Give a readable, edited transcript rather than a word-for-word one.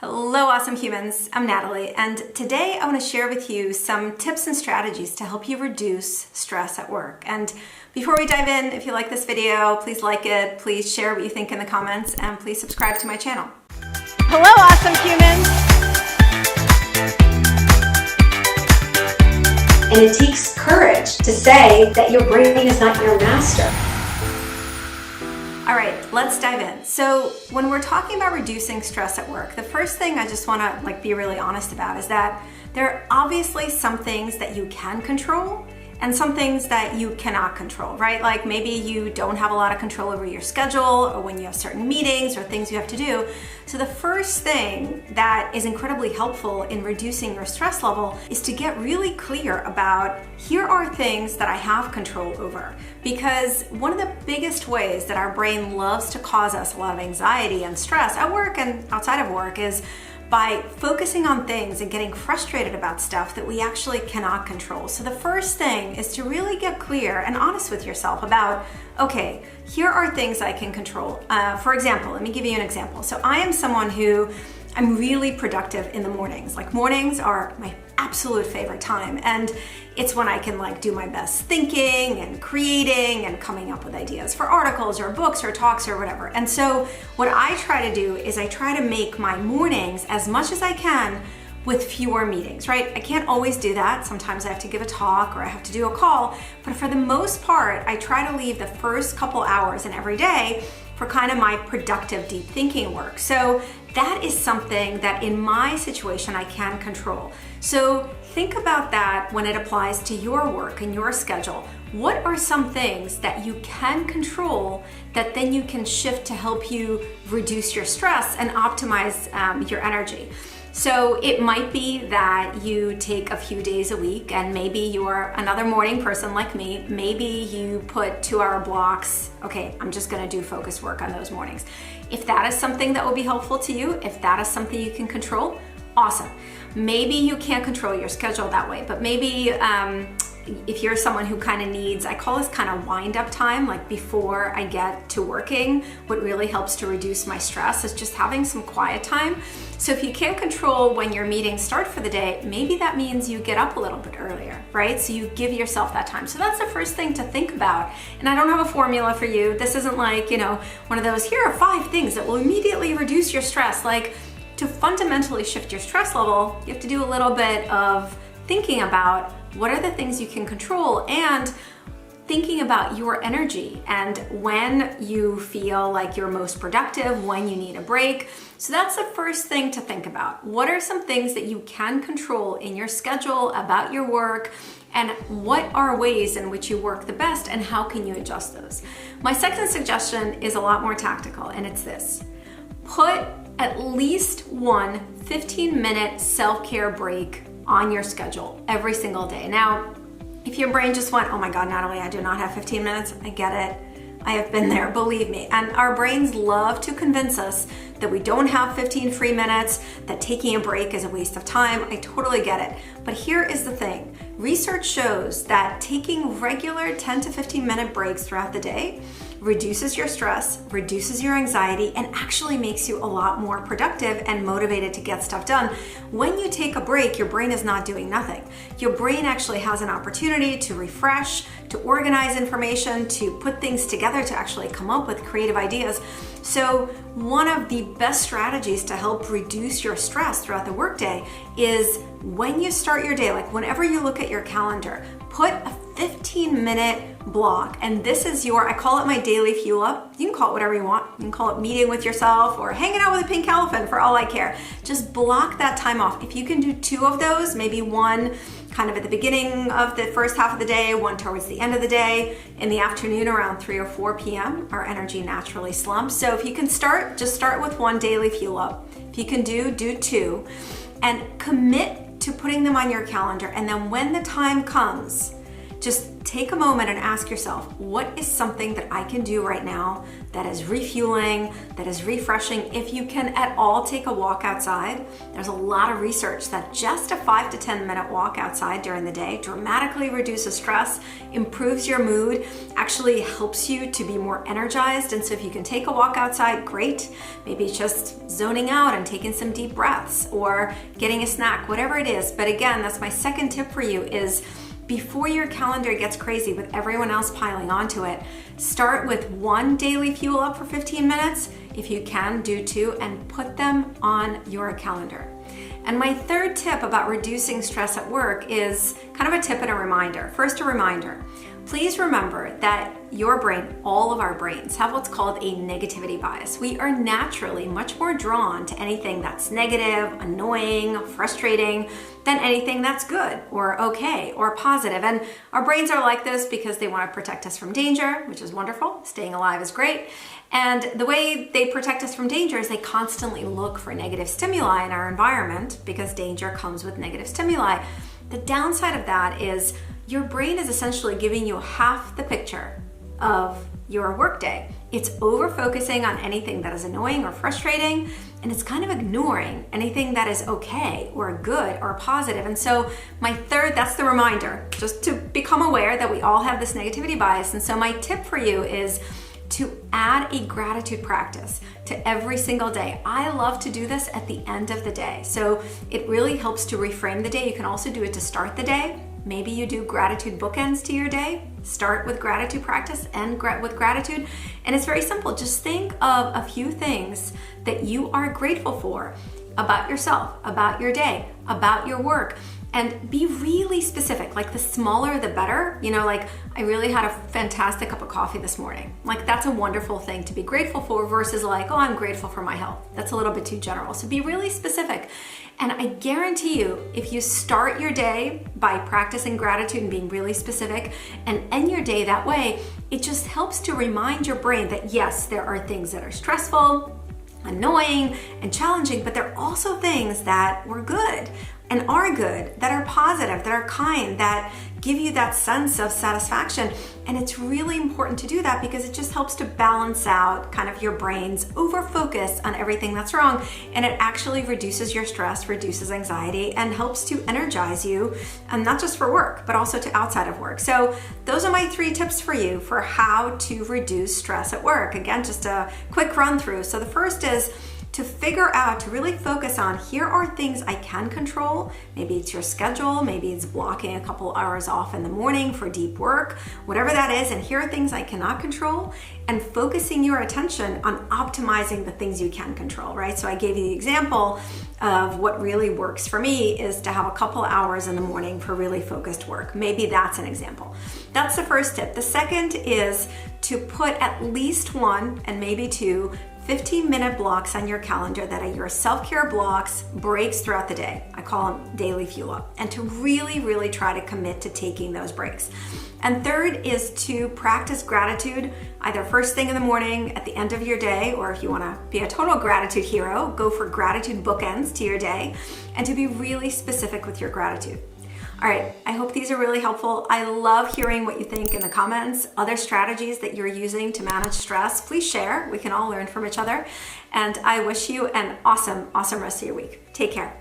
Hello, awesome humans. I'm Natalie, and today I want to share with you some tips and strategies to help you reduce stress at work. And before we dive in, if you like this video, please like it, please share what you think in the comments, and please subscribe to my channel. Hello, awesome humans. And it takes courage to say that your brain is not your master. All right, let's dive in. So when we're talking about reducing stress at work, the first thing I just want to be really honest about is that there are obviously some things that you can control and some things that you cannot control, right? Like maybe you don't have a lot of control over your schedule or when you have certain meetings or things you have to do. So the first thing that is incredibly helpful in reducing your stress level is to get really clear about, here are things that I have control over. Because one of the biggest ways that our brain loves to cause us a lot of anxiety and stress at work and outside of work is by focusing on things and getting frustrated about stuff that we actually cannot control. So the first thing is to really get clear and honest with yourself about, okay, here are things I can control. For example, let me give you an example. So I am someone who I'm really productive in the mornings. Like mornings are my absolute favorite time. And it's when I can do my best thinking and creating and coming up with ideas for articles or books or talks or whatever. And so what I try to do is I try to make my mornings as much as I can with fewer meetings, right? I can't always do that. Sometimes I have to give a talk or I have to do a call, but for the most part, I try to leave the first couple hours in every day for kind of my productive deep thinking work. So that is something that in my situation I can control. So think about that when it applies to your work and your schedule. What are some things that you can control that then you can shift to help you reduce your stress and optimize your energy? So it might be that you take a few days a week and maybe you're another morning person like me. Maybe you put 2-hour blocks. Okay, I'm just gonna do focused work on those mornings. If that is something that will be helpful to you, if that is something you can control, awesome. Maybe you can't control your schedule that way, but maybe if you're someone who kind of needs, I call this kind of wind up time, like before I get to working, what really helps to reduce my stress is just having some quiet time. So if you can't control when your meetings start for the day, maybe that means you get up a little bit earlier, right? So you give yourself that time. So that's the first thing to think about. And I don't have a formula for you. This isn't like, one of those, here are 5 things that will immediately reduce your stress. Like, to fundamentally shift your stress level, you have to do a little bit of thinking about what are the things you can control and thinking about your energy and when you feel like you're most productive, when you need a break. So that's the first thing to think about. What are some things that you can control in your schedule, about your work, and what are ways in which you work the best and how can you adjust those? My second suggestion is a lot more tactical, and it's this. Put at least one 15-minute self-care break on your schedule every single day. Now, if your brain just went, oh my God, Natalie, I do not have 15 minutes, I get it. I have been there, believe me. And our brains love to convince us that we don't have 15 free minutes, that taking a break is a waste of time. I totally get it. But here is the thing. Research shows that taking regular 10 to 15 minute breaks throughout the day reduces your stress, reduces your anxiety, and actually makes you a lot more productive and motivated to get stuff done. When you take a break, your brain is not doing nothing. Your brain actually has an opportunity to refresh, to organize information, to put things together, to actually come up with creative ideas. So one of the best strategies to help reduce your stress throughout the workday is when you start your day, like whenever you look at your calendar, put a 15-minute block. And this is I call it my daily fuel up. You can call it whatever you want. You can call it meeting with yourself or hanging out with a pink elephant for all I care. Just block that time off. If you can do 2 of those, maybe one kind of at the beginning of the first half of the day, one towards the end of the day, in the afternoon around 3 or 4 p.m., our energy naturally slumps. So if you can just start with one daily fuel up. If you can do 2, and commit to putting them on your calendar. And then when the time comes, just take a moment and ask yourself, what is something that I can do right now that is refueling, that is refreshing. If you can at all take a walk outside, there's a lot of research that just a 5 to 10 minute walk outside during the day dramatically reduces stress, improves your mood, actually helps you to be more energized. And so if you can take a walk outside, great. Maybe it's just zoning out and taking some deep breaths or getting a snack, whatever it is. But again, that's my second tip for you is before your calendar gets crazy with everyone else piling onto it, start with one daily fuel up for 15 minutes. If you can, do 2 and put them on your calendar. And my third tip about reducing stress at work is kind of a tip and a reminder. First, a reminder. Please remember that your brain, all of our brains, have what's called a negativity bias. We are naturally much more drawn to anything that's negative, annoying, frustrating, than anything that's good or okay or positive. And our brains are like this because they want to protect us from danger, which is wonderful. Staying alive is great. And the way they protect us from danger is they constantly look for negative stimuli in our environment because danger comes with negative stimuli. The downside of that is your brain is essentially giving you half the picture of your workday. It's over-focusing on anything that is annoying or frustrating, and it's kind of ignoring anything that is okay or good or positive. And so my third, that's the reminder, just to become aware that we all have this negativity bias. And so my tip for you is to add a gratitude practice to every single day. I love to do this at the end of the day. So it really helps to reframe the day. You can also do it to start the day. Maybe you do gratitude bookends to your day. Start with gratitude practice, end with gratitude. And it's very simple. Just think of a few things that you are grateful for about yourself, about your day, about your work. And be really specific, like the smaller the better. You know, like I really had a fantastic cup of coffee this morning. Like that's a wonderful thing to be grateful for versus like, oh, I'm grateful for my health. That's a little bit too general. So be really specific. And I guarantee you, if you start your day by practicing gratitude and being really specific and end your day that way, it just helps to remind your brain that yes, there are things that are stressful, annoying, and challenging, but there are also things that were good and are good, that are positive, that are kind, that give you that sense of satisfaction. And it's really important to do that because it just helps to balance out kind of your brain's over focus on everything that's wrong. And it actually reduces your stress, reduces anxiety, and helps to energize you, not just for work, but also to outside of work. So those are my 3 tips for you for how to reduce stress at work. Again, just a quick run through. So the first is to figure out, to really focus on, here are things I can control. Maybe it's your schedule, maybe it's blocking a couple hours off in the morning for deep work, whatever that is, and here are things I cannot control, and focusing your attention on optimizing the things you can control, right? So I gave you the example of what really works for me is to have a couple hours in the morning for really focused work. Maybe that's an example. That's the first tip. The second is to put at least 1 and maybe 2 15-minute blocks on your calendar that are your self-care blocks, breaks throughout the day. I call them daily fuel up. And to really, really try to commit to taking those breaks. And third is to practice gratitude, either first thing in the morning, at the end of your day, or if you want to be a total gratitude hero, go for gratitude bookends to your day, and to be really specific with your gratitude. All right, I hope these are really helpful. I love hearing what you think in the comments. Other strategies that you're using to manage stress, please share. We can all learn from each other. And I wish you an awesome, awesome rest of your week. Take care.